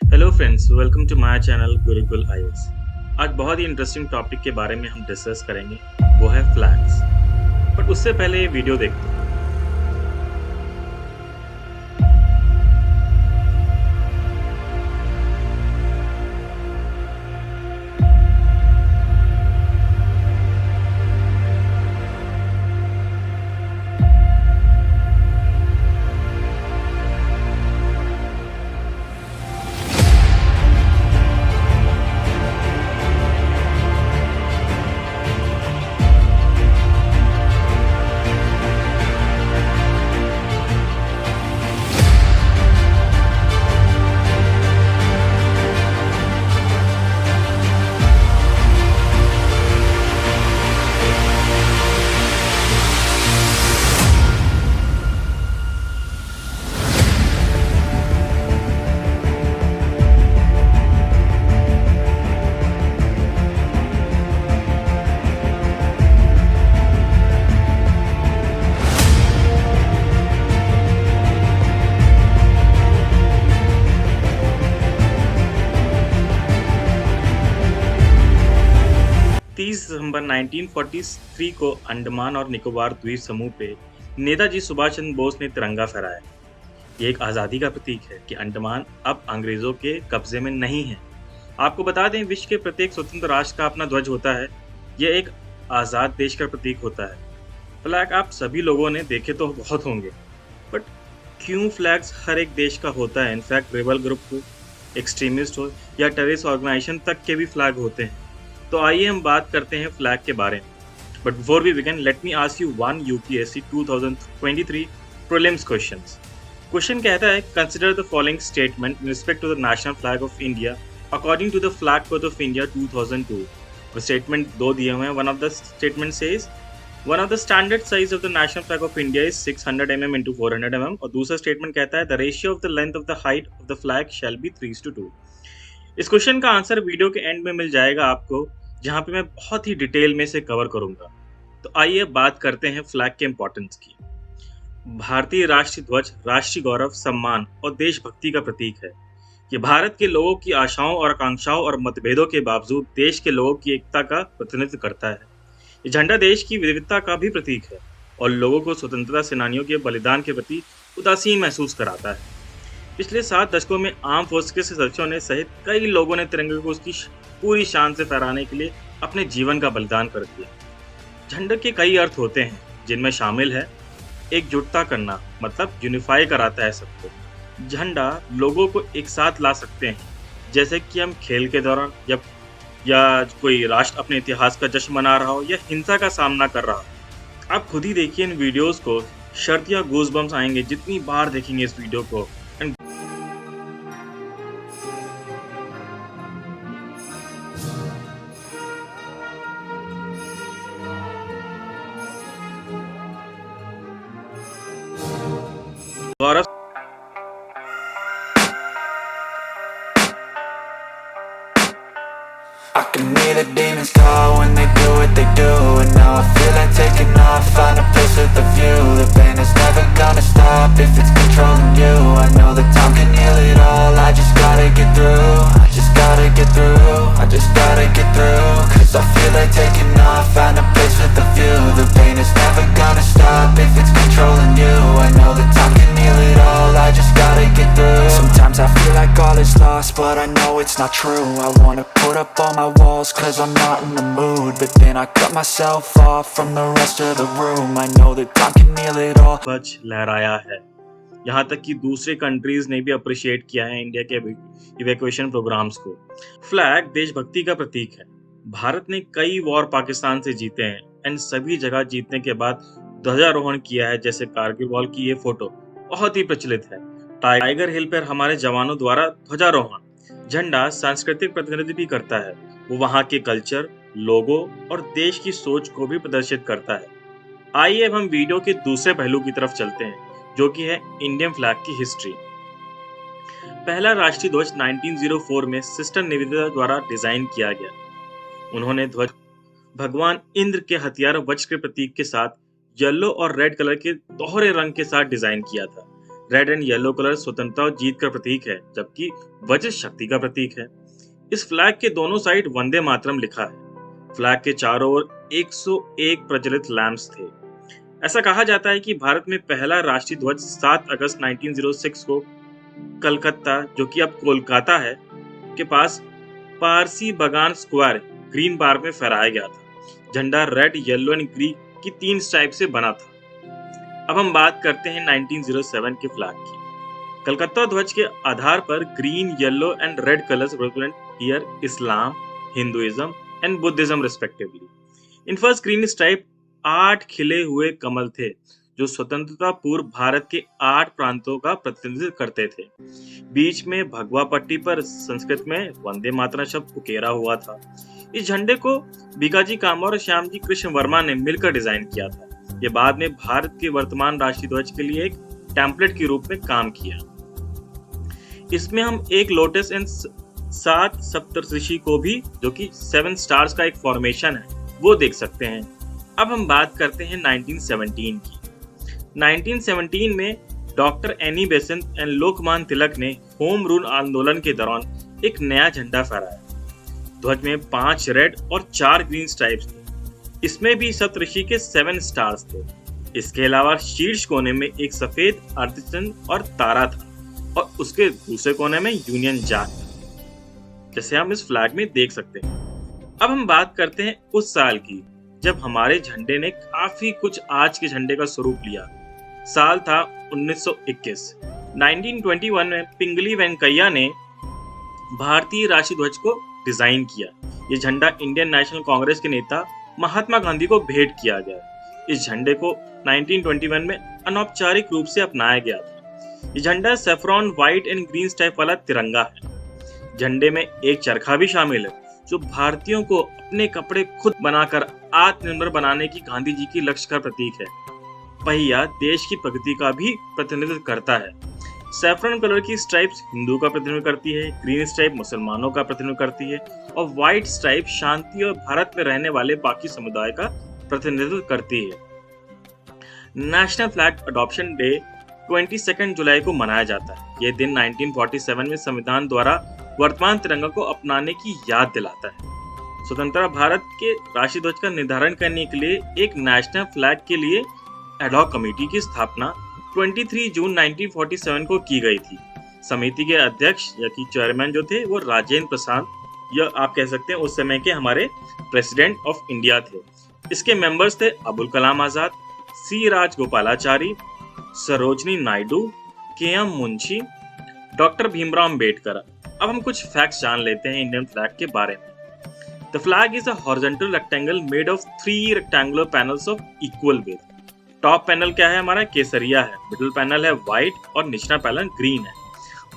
Hello friends, welcome to my channel Gurukul IAS. आज बहुत ही interesting topic के बारे में हम डिस्कस करेंगे, वो है फ्लैग्स। बट उससे पहले ये वीडियो देखते हैं। 30 दिसंबर 1943 को अंडमान और निकोबार द्वीप समूह पे नेताजी सुभाष चंद्र बोस ने तिरंगा फहराया। ये एक आज़ादी का प्रतीक है कि अंडमान अब अंग्रेजों के कब्जे में नहीं है। आपको बता दें, विश्व के प्रत्येक स्वतंत्र राष्ट्र का अपना ध्वज होता है। यह एक आज़ाद देश का प्रतीक होता है। फ्लैग आप सभी लोगों ने देखे तो बहुत होंगे, बट क्यों फ्लैग्स हर एक देश का होता है? इनफैक्ट रेबल ग्रुप हो, एक्सट्रीमिस्ट हो या टेररिस्ट ऑर्गेनाइजेशन तक के भी फ्लैग होते हैं। तो आइए हम बात करते हैं फ्लैग के बारे में। But before we begin, let me ask you one UPSC 2023 prelims questions. Question कहता है, consider the following statement in respect to the national flag of India according to the flag code of India 2002। वो statement दो दिए हुए हैं। One of the statement says one of the standard size of the national flag of India is 600 mm into 400 mm, और दूसरा statement कहता है the ratio of the length of the height of the flag shall be 3:2। इस question का answer video के and में मिल जाएगा आपको, जहां पे मैं बहुत ही डिटेल में से कवर करूंगा। तो आइए बात करते हैं फ्लैग के इंपॉर्टेंस की। भारतीय राष्ट्रीय ध्वज राष्ट्रीय गौरव, सम्मान और देशभक्ति का प्रतीक है। ये भारत के लोगों की आशाओं और आकांक्षाओं और मतभेदों के बावजूद देश के लोगों की एकता का प्रतिनिधित्व करता है। ये झंडा देश की विविधता का भी प्रतीक है और लोगों को स्वतंत्रता सेनानियों के बलिदान के प्रति उदासीन महसूस कराता है। पिछले 7 दशकों में आर्म फोर्स के सदस्यों ने सहित कई लोगों ने तिरंगे को उसकी पूरी शान से फहराने के लिए अपने जीवन का बलिदान कर दिया। झंडे के कई अर्थ होते हैं, जिनमें शामिल है एकजुटता करना, मतलब यूनिफाई कराता है सबको। झंडा लोगों को एक साथ ला सकते हैं, जैसे कि हम खेल के दौरान या कोई राष्ट्र अपने इतिहास का जश्न मना रहा हो या हिंसा का सामना कर रहा हो। आप खुद ही देखिए इन वीडियोस को, शर्त या गूज़बम्स आएंगे जितनी बार देखेंगे इस वीडियो को। गौरव I can hear the demons call when they do what they do. And now I feel like taking off, find a place with a view. The pain is never gonna stop if it's controlling you. I know that time can heal it all, I just gotta get through. I just gotta get through, I just gotta get through. Cause I feel like taking off, find a place with a view. The pain is never gonna stop if it's controlling you. I know that time can heal it all, I just gotta get through. Sometimes I feel like all is lost, but I know it's not true. I wanna put up all my walls cause I'm not in the mood, but then I cut myself off from the rest of the room. I know that time can heal it all. ध्वज लहराया है। यहाँ तक कि दूसरे countries ने भी appreciate किया है इंडिया के इवैक्यूएशन प्रोग्राम्स को। फ्लैग देशभक्ति का प्रतीक है। भारत ने कई वॉर पाकिस्तान से जीते हैं एंड सभी जगह जीतने के बाद ध्वजारोहण किया है, जैसे कारगिल वॉर की ये फोटो बहुत ही प्रचलित है। टाइगर हिल पर हमारे जवानों द्वारा ध्वजारोहण। झंडा सांस्कृतिक प्रतिनिधित्व भी करता है। वो वहाँ के कल्चर, लोगों और देश की सोच को भी प्रदर्शित करता है। आइए अब हम वीडियो के दूसरे पहलू की तरफ चलते हैं, जो कि है इंडियन फ्लैग की हिस्ट्री। पहला राष्ट्रीय ध्वज 1904 में सिस्टर निवेदिता द्वारा डिजाइन किया गया। उन्होंने ध्वज भगवान इंद्र के हथियार वज्र के प्रतीक के साथ येलो और रेड कलर के दोहरे रंग के साथ डिजाइन किया था। रेड एंड येलो कलर स्वतंत्रता और जीत का प्रतीक है, जबकि वज्र शक्ति का प्रतीक है। इस फ्लैग के दोनों साइड वंदे मातरम लिखा है। फ्लैग के चारों ओर 101 प्रज्वलित लैंप्स थे। ऐसा कहा जाता है कि भारत में पहला राष्ट्रीय ध्वज 7 अगस्त 1906 को कलकत्ता, जो कि अब कोलकाता है, के पास पारसी बगान स्क्वायर ग्रीन पार्क में फहराया गया था। झंडा रेड, येलो एंड ग्रीन की 3 स्ट्राइप से बना था। अब हम बात करते हैं 1907 के फ्लैग की। कलकत्ता ध्वज के आधार पर green, yellow and red colours represent here Islam, Hinduism and Buddhism respectively. In first green stripe 8 खिले हुए कमल थे, जो स्वतंत्रता पूर्व भारत के 8 प्रांतों का प्रतिनिधित्व करते थे। बीच में भगवा पट्टी पर संस्कृत में वंदे मातरम शब्द उकेरा हुआ था। इस झंडे को बीकाजी कामा और श्यामजी कृष्ण वर्मा ने मिलकर डिजाइन किया था। ये बाद में भारत के वर्तमान राष्ट्रीय ध्वज के लिए एक टेम्पलेट के रूप में काम किया। इसमें हम एक लोटस एंड 7 सप्तऋषि को भी, जो कि 7 स्टार्स का एक फॉर्मेशन है, वो देख सकते हैं। अब हम बात करते हैं 1917 की। 1917 में doctor Annie Besant and Lokmanya Tilak ने होम रूल आंदोलन के दौरान एक नया झंडा फहराया। ध्वज में 5 रेड और 4 ग्रीन स्ट्राइप्स थे। इसमें भी सप्तऋषि के 7 स्टार्स थे। इसके अलावा शीर्ष कोने में एक सफेद अर्धचंद्र और तारा था, और उसके दूसरे कोने में यूनियन जैक था, जैसे हम इस फ्लैग में देख सकते हैं। अब हम बात करते हैं उस साल की जब हमारे झंडे ने काफी कुछ आज के झंडे का स्वरूप लिया। साल था 1921। 1921 में पिंगली वेंकैया ने भारतीय राष्ट्रीय ध्वज को डिजाइन किया। ये झंडा इंडियन नेशनल कांग्रेस के नेता महात्मा गांधी को भेंट किया गया। इस झंडे को 1921 में अनौपचारिक रूप से अपनाया गया था। ये झंडा saffron white and green stripe वाला तिरंगा है। झंडे में एक चरखा भी शामिल है, जो भारतीयों को अपने कपड़े खुद बनाकर आत्मनिर्भर बनाने की गांधी जी की लक्ष्य का प्रतीक है। पहिया देश की प्रगति का भी प्रतिनिधित्व करता है। सैफरन कलर की स्ट्राइप्स हिंदू का प्रतिनिधित्व करती है, ग्रीन स्ट्राइप मुसलमानों का प्रतिनिधित्व करती है, और व्हाइट स्ट्राइप शांति और भारत में रहने वाले बाकी समुदाय का प्रतिनिधित्व करती है। नेशनल फ्लैग अडॉप्शन डे 22 जुलाई को मनाया जाता है। यह दिन 1947 में संविधान द्वारा वर्तमान तिरंगा को अपनाने की याद दिलाता है। स्वतंत्र भारत के राष्ट्रीय ध्वज का निर्धारण करने के लिए एक नेशनल फ्लैग के लिए एडहॉक कमेटी की स्थापना 23 जून 1947 को की गई थी। समिति के अध्यक्ष या कि चेयरमैन जो थे वो राजेंद्र प्रसाद, या आप कह सकते हैं उस समय के हमारे प्रेसिडेंट ऑफ इंडिया थे। इसके मेंबर्स थे अबुल कलाम आजाद, सी राजगोपालाचारी, सरोजनी नायडू, के एम मुंशी, डॉक्टर भीमराव अम्बेडकर। अब हम कुछ फैक्ट्स जान लेते हैं इंडियन फ्लैग के बारे में। The flag is a horizontal rectangle made of 3 rectangular panels of equal width. Top panel क्या है हमारा? केसरिया है, मिडिल पैनल है व्हाइट और निचला पैनल ग्रीन है।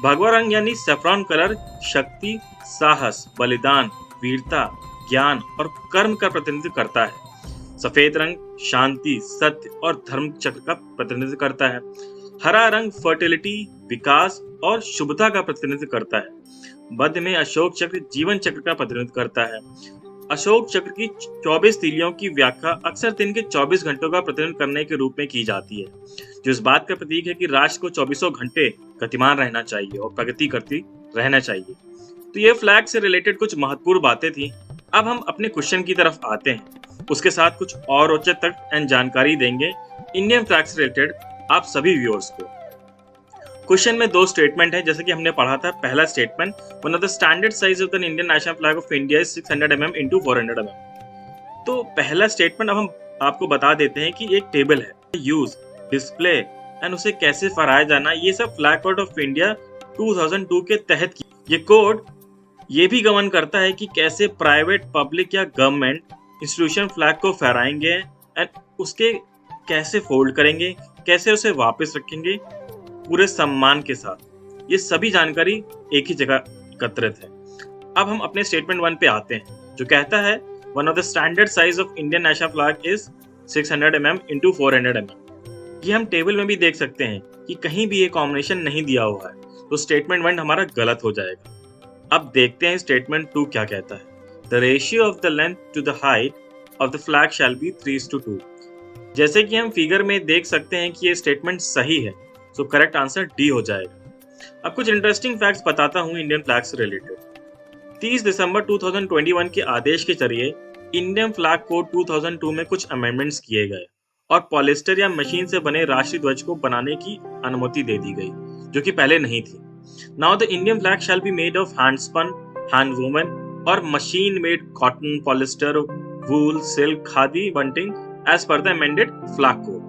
भगवा रंग यानी सेफ्रॉन कलर शक्ति, साहस, बलिदान, वीरता, ज्ञान और कर्म का प्रतिनिधित्व करता है। सफेद रंग शांति, सत्य और धर्म चक्र का प्रतिनिधित्व करता है। हरा रंग फर्टिलिटी, विकास और शुभता का प्रतिनिधित्व करता है। मध्य में अशोक चक्र जीवन चक्र का प्रतिनिधित्व करता है। अशोक चक्र की 24 तीलियों की व्याख्या अक्सर दिन के 24 घंटों का प्रतिनिधित्व करने के रूप में की जाती है, जो इस बात का प्रतीक है कि राष्ट्र को 24 घंटे गतिमान रहना चाहिए और प्रगति करती रहना चाहिए। तो ये फ्लैग से रिलेटेड कुछ महत्वपूर्ण बातें थी। अब हम अपने क्वेश्चन की तरफ आते हैं। उसके साथ कुछ और रोचक तथ्य एंड जानकारी देंगे इंडियन फ्लैग से रिलेटेड आप सभी व्यूअर्स को। क्वेश्चन में 2 स्टेटमेंट है, जैसे कि हमने पढ़ा था। पहला statement, one of the standard size of the Indian national flag of India is 600 mm into 400 mm। तो पहला स्टेटमेंट अब हम आपको बता देते हैं कि एक टेबल है, यूज, डिस्प्ले एंड उसे कैसे फहराया जाना, ये सब फ्लैग कोड ऑफ इंडिया 2002 के तहत की। ये कोड ये भी गवर्न करता है कि कैसे प्राइवेट, पब्लिक या गवर्नमेंट इंस्टीट्यूशन फ्लैग को फहराएंगे एंड उसके कैसे फोल्ड करेंगे, कैसे उसे वापस रखेंगे पूरे सम्मान के साथ। ये सभी जानकारी एक ही जगह एकत्रित है। अब हम अपने स्टेटमेंट 1 पे आते हैं, जो कहता है one of the standard size of Indian national flag is 600 mm into 400 mm। ये हम टेबल में भी देख सकते हैं कि कहीं भी ये कॉम्बिनेशन नहीं दिया हुआ है, तो स्टेटमेंट 1 हमारा गलत हो जाएगा। अब देखते हैं स्टेटमेंट 2 क्या कहता है। The ratio of the length to the height of the flag shall be 3:2। जैसे कि हम फिगर में देख सकते हैं कि ये स्टेटमेंट सही है, तो करेक्ट आंसर डी हो जाएगा। अब कुछ इंटरेस्टिंग फैक्ट्स बताता हूँ इंडियन फ्लैग से रिलेटेड। 30 दिसंबर 2021 के आदेश के जरिए इंडियन फ्लैग कोड 2002 में कुछ अमेंडमेंट्स किए गए और पॉलिस्टर या मशीन से बने राष्ट्रीय ध्वज को बनाने की अनुमति दे दी गई, जो कि पहले नहीं थी। Now the Indian flag shall be made of handspun, hand woven और machine made cotton, polyester, wool, silk, khadi, bunting as per the amended flag code.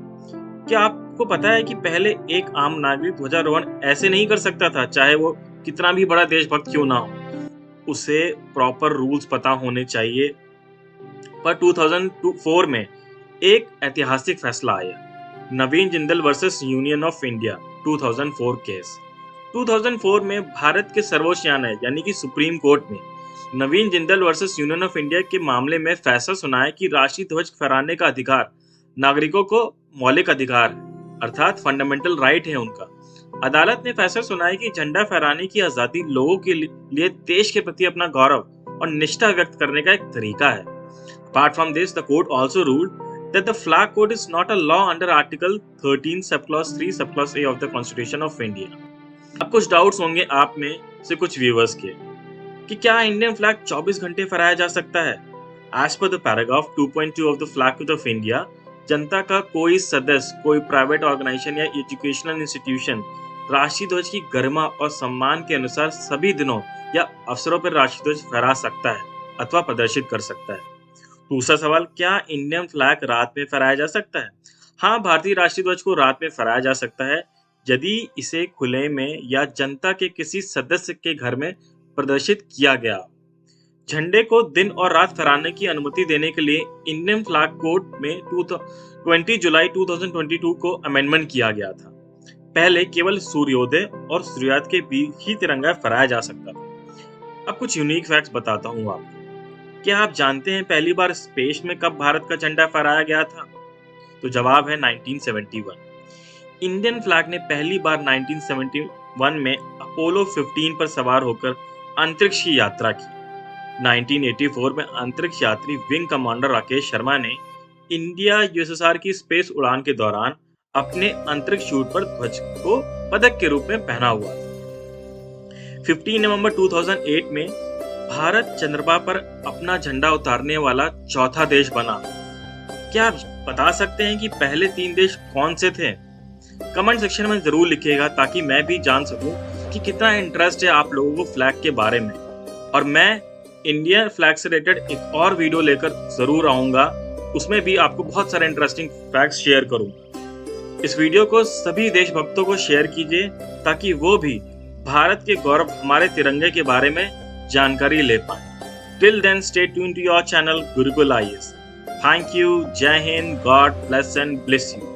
क्या आपको पता है कि पहले एक आम नागरिक ध्वजारोहण ऐसे नहीं कर सकता था, चाहे वो कितना भी बड़ा देशभक्त क्यों ना हो? उसे प्रॉपर रूल्स पता होने चाहिए। पर 2004 में एक ऐतिहासिक फैसला आया, Naveen Jindal versus union of India 2004 केस। 2004 में भारत के सर्वोच्च न्यायालय यानी कि सुप्रीम कोर्ट ने Naveen Jindal versus union of India के मामले में फैसला सुनाया कि राष्ट्रीय ध्वज फहराने का अधिकार नागरिकों को मौलिक अधिकार है, अर्थात फंडामेंटल राइट है उनका। अदालत ने फैसला सुनाया कि झंडा फहराने की आजादी लोगों के लिए देश के प्रति अपना गौरव और निष्ठा व्यक्त करने का एक तरीका है। Apart from this, the court also ruled that the flag code is not a law under Article 13 subclause 3 subclause A of the Constitution of India. अब कुछ डाउट्स होंगे आप में से कुछ व्यूअर्स के कि क्या इंडियन फ्लैग 24 घंटे फहराया जा सकता है? As per the paragraph 2.2 of the Flag Code of India, जनता का कोई सदस्य, कोई प्राइवेट ऑर्गेनाइजेशन या एजुकेशनल इंस्टीट्यूशन राष्ट्रीय ध्वज की गरिमा और सम्मान के अनुसार सभी दिनों या अवसरों पर राष्ट्रीय ध्वज फहरा सकता है अथवा प्रदर्शित कर सकता है। दूसरा सवाल, क्या इंडियन फ्लैग रात में फहराया जा सकता है? हाँ, भारतीय राष्ट्रीय ध्वज को रात में फहराया जा सकता है यदि इसे खुले में या जनता के किसी सदस्य के घर में प्रदर्शित किया गया। झंडे को दिन और रात फहराने की अनुमति देने के लिए इंडियन फ्लैग कोड में 20 जुलाई 2022 को अमेंडमेंट किया गया था। पहले केवल सूर्योदय और सूर्यास्त के बीच ही तिरंगा फहराया जा सकता था। अब कुछ यूनिक फैक्ट्स बताता हूँ आपको। क्या आप जानते हैं पहली बार स्पेस में कब भारत का झंडा फहराया गया था? तो जवाब है 1971। इंडियन फ्लैग ने पहली बार 1971 में अपोलो 15 पर सवार होकर अंतरिक्ष की यात्रा की। 1984 में अंतरिक्ष यात्री विंग कमांडर राकेश शर्मा ने इंडिया यूएसएसआर की स्पेस उड़ान के दौरान अपने अंतरिक्ष शूट पर ध्वज को पदक के रूप में पहना हुआ था। 15 नवंबर 2008 में भारत चंद्रमा पर अपना झंडा उतारने वाला चौथा देश बना। क्या आप बता सकते हैं कि पहले 3 देश कौन से थे? कमेंट सेक्शन में जरूर लिखिएगा ताकि मैं भी जान सकूं कि कितना इंटरेस्ट है आप लोगों को फ्लैग के बारे में। और मैं इंडियन फ्लैग से रिलेटेड एक और वीडियो लेकर जरूर आऊंगा, उसमें भी आपको बहुत सारे इंटरेस्टिंग फैक्ट्स शेयर करूंगा। इस वीडियो को सभी देशभक्तों को शेयर कीजिए ताकि वो भी भारत के गौरव हमारे तिरंगे के बारे में जानकारी ले पाए। Till then, stay tuned to your channel Gurukul IAS. Thank you. Jai Hind. God bless and bless you.